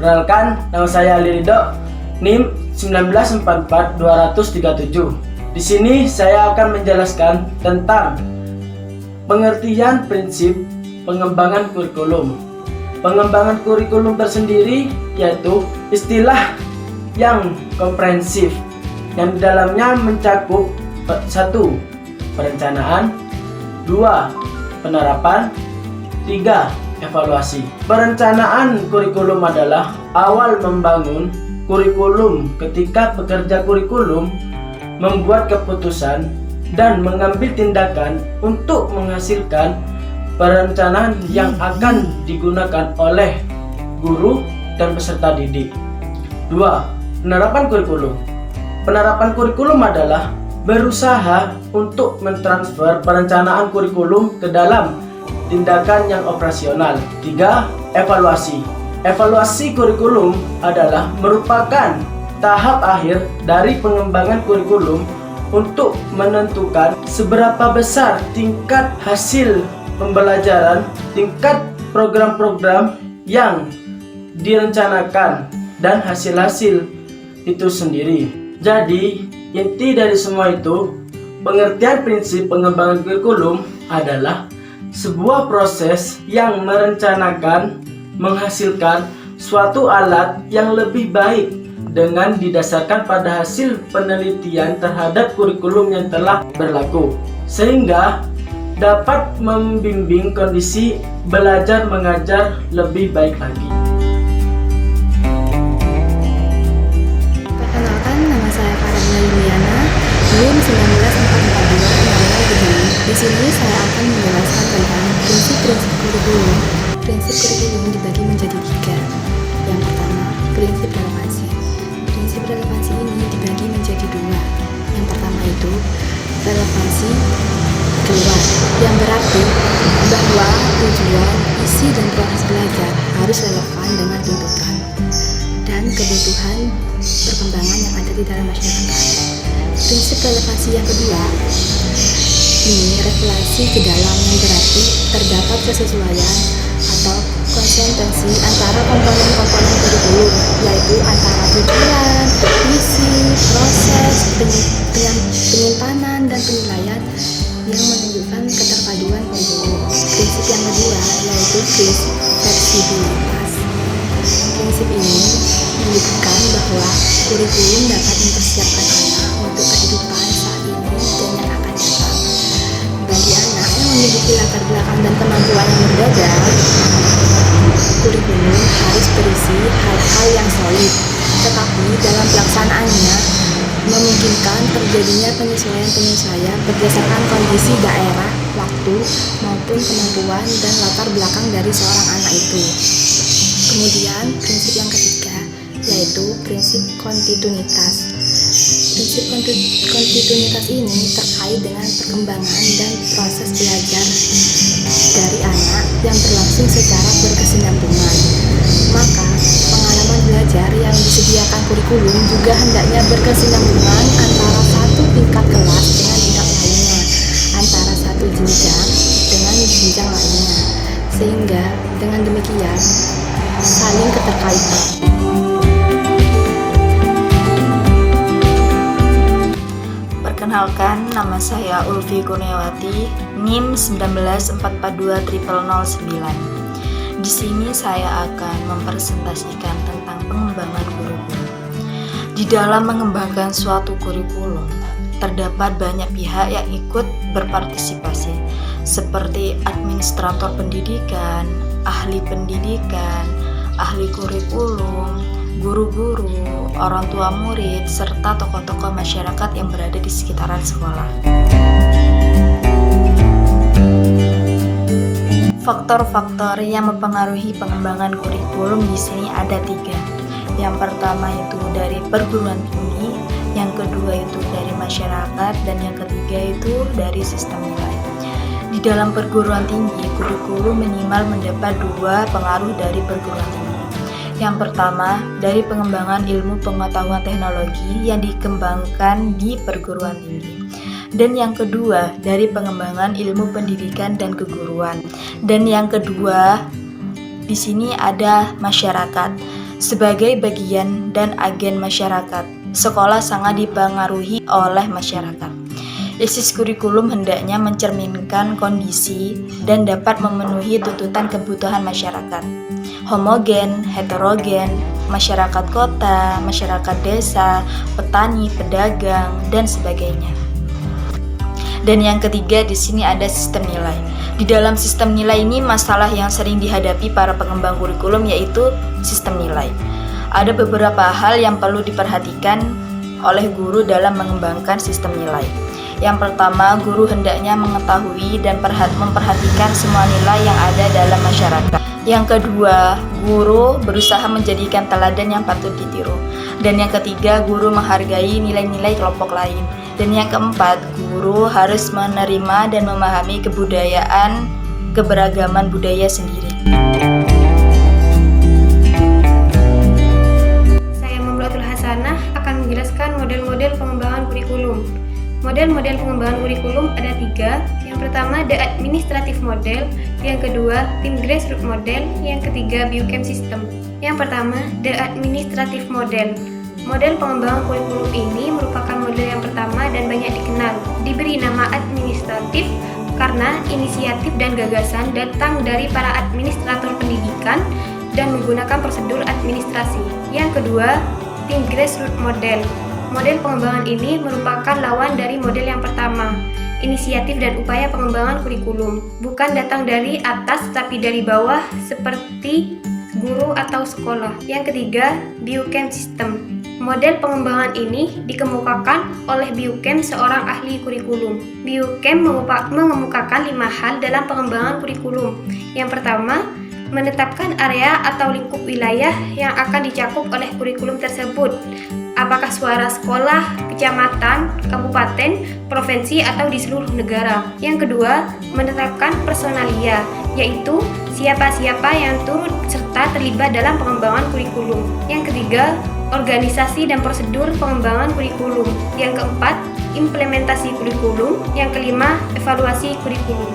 Perkenalkan, nama saya Ali Ridho, NIM 1944237. Di sini saya akan menjelaskan tentang pengertian prinsip pengembangan kurikulum. Pengembangan kurikulum tersendiri yaitu istilah yang komprehensif yang di dalamnya mencakup 1. Perencanaan, 2. Penerapan, 3. Evaluasi. Perencanaan kurikulum adalah awal membangun kurikulum ketika pekerja kurikulum membuat keputusan dan mengambil tindakan untuk menghasilkan perencanaan yang akan digunakan oleh guru dan peserta didik. 2. Penerapan kurikulum. Penerapan kurikulum adalah berusaha untuk mentransfer perencanaan kurikulum ke dalam tindakan yang operasional. 3. Evaluasi. Evaluasi kurikulum adalah merupakan tahap akhir dari pengembangan kurikulum untuk menentukan seberapa besar tingkat hasil pembelajaran, tingkat program-program yang direncanakan, dan hasil-hasil itu sendiri. Jadi, inti dari semua itu, pengertian prinsip pengembangan kurikulum adalah sebuah proses yang merencanakan menghasilkan suatu alat yang lebih baik dengan didasarkan pada hasil penelitian terhadap kurikulum yang telah berlaku, sehingga dapat membimbing kondisi belajar mengajar lebih baik lagi. Perkenalkan, nama saya Farahina Yuliana, NIM 19442. Di sini saya akan menjelaskan tentang prinsip-prinsip kurikulum. Prinsip kurikulum dibagi menjadi 3. Yang pertama, prinsip relevansi. Prinsip relevansi ini dibagi menjadi 2. Yang pertama itu relevansi keluar, yang berarti bahwa tujuan, isi, dan proses belajar harus relevan dengan tuntutan dan kebutuhan perkembangan yang ada di dalam masyarakat. Prinsip relevansi yang kedua ini relasi ke dalam, yang berarti terdapat kesesuaian atau konsistensi antara komponen-komponen kurikulum, yaitu antara tujuan, misi, proses, penyimpanan, dan penilaian yang menunjukkan keterpaduan kurikulum. Prinsip yang kedua yaitu prinsip fleksibilitas. Prinsip ini menunjukkan bahwa kurikulum dapat mempersiapkan anak untuk kehidupan saat ini dan yang akan datang. Bagi anak yang memiliki latar belakang dan kemampuan yang berbeda, kurikulum harus berisi hal-hal yang solid, tetapi dalam pelaksanaannya memungkinkan terjadinya penyesuaian-penyesuaian berdasarkan kondisi daerah, waktu, maupun kemampuan dan latar belakang dari seorang anak itu. Kemudian prinsip yang ketiga yaitu prinsip kontinuitas. Prinsip kontinuitas ini terkait dengan perkembangan dan proses belajar dari anak yang berlangsung secara berkesinambungan. Maka, pengalaman belajar yang disediakan kurikulum juga hendaknya berkesinambungan antara satu tingkat kelas dengan tingkat lainnya, antara satu jenjang dengan jenjang lainnya, sehingga dengan demikian saling keterkaitan. Perkenalkan, nama saya Ulfi Kurniawati, NIM 194420009. Di sini saya akan mempresentasikan tentang pengembangan kurikulum. Di dalam mengembangkan suatu kurikulum, terdapat banyak pihak yang ikut berpartisipasi, seperti administrator pendidikan, ahli pendidikan, ahli kurikulum, guru-guru, orang tua murid, serta tokoh-tokoh masyarakat yang berada di sekitaran sekolah. Faktor-faktor yang mempengaruhi pengembangan kurikulum di sini ada 3. Yang pertama itu dari perguruan tinggi, yang kedua itu dari masyarakat, dan yang ketiga itu dari sistem nilai. Di dalam perguruan tinggi, kurikulum minimal mendapat 2 pengaruh dari perguruan tinggi. Yang pertama, dari pengembangan ilmu pengetahuan teknologi yang dikembangkan di perguruan tinggi. Dan yang kedua, dari pengembangan ilmu pendidikan dan keguruan. Dan yang kedua, di sini ada masyarakat. Sebagai bagian dan agen masyarakat, sekolah sangat dipengaruhi oleh masyarakat. Isi kurikulum hendaknya mencerminkan kondisi dan dapat memenuhi tuntutan kebutuhan masyarakat. Homogen, heterogen, masyarakat kota, masyarakat desa, petani, pedagang, dan sebagainya. Dan yang ketiga di sini ada sistem nilai. Di dalam sistem nilai ini masalah yang sering dihadapi para pengembang kurikulum yaitu sistem nilai. Ada beberapa hal yang perlu diperhatikan oleh guru dalam mengembangkan sistem nilai. Yang pertama, guru hendaknya mengetahui dan memperhatikan semua nilai yang ada dalam masyarakat. Yang kedua, guru berusaha menjadikan teladan yang patut ditiru. Dan yang ketiga, guru menghargai nilai-nilai kelompok lain. Dan yang keempat, guru harus menerima dan memahami keberagaman budaya sendiri. Saya Mamlatul Hasanah akan menjelaskan model-model pengembangan kurikulum. Model-model pengembangan kurikulum ada 3. Yang pertama, the administrative model. Yang kedua, team grassroots model. Yang ketiga, Biochem system. Yang pertama, the administrative model. Model pengembangan kurikulum ini merupakan model yang pertama dan banyak dikenal. Diberi nama administratif karena inisiatif dan gagasan datang dari para administrator pendidikan dan menggunakan prosedur administrasi. Yang kedua, team grassroots model. Model pengembangan ini merupakan lawan dari model yang pertama. Inisiatif dan upaya pengembangan kurikulum bukan datang dari atas tapi dari bawah seperti guru atau sekolah. Yang ketiga, Biochem system. Model pengembangan ini dikemukakan oleh Biochem, seorang ahli kurikulum. Biochem mengemukakan 5 hal dalam pengembangan kurikulum. Yang pertama, menetapkan area atau lingkup wilayah yang akan dicakup oleh kurikulum tersebut. Apakah suara sekolah, kecamatan, kabupaten, provinsi, atau di seluruh negara. Yang kedua, menetapkan personalia, yaitu siapa-siapa yang turut serta terlibat dalam pengembangan kurikulum. Yang ketiga, organisasi dan prosedur pengembangan kurikulum. Yang keempat, implementasi kurikulum. Yang kelima, evaluasi kurikulum.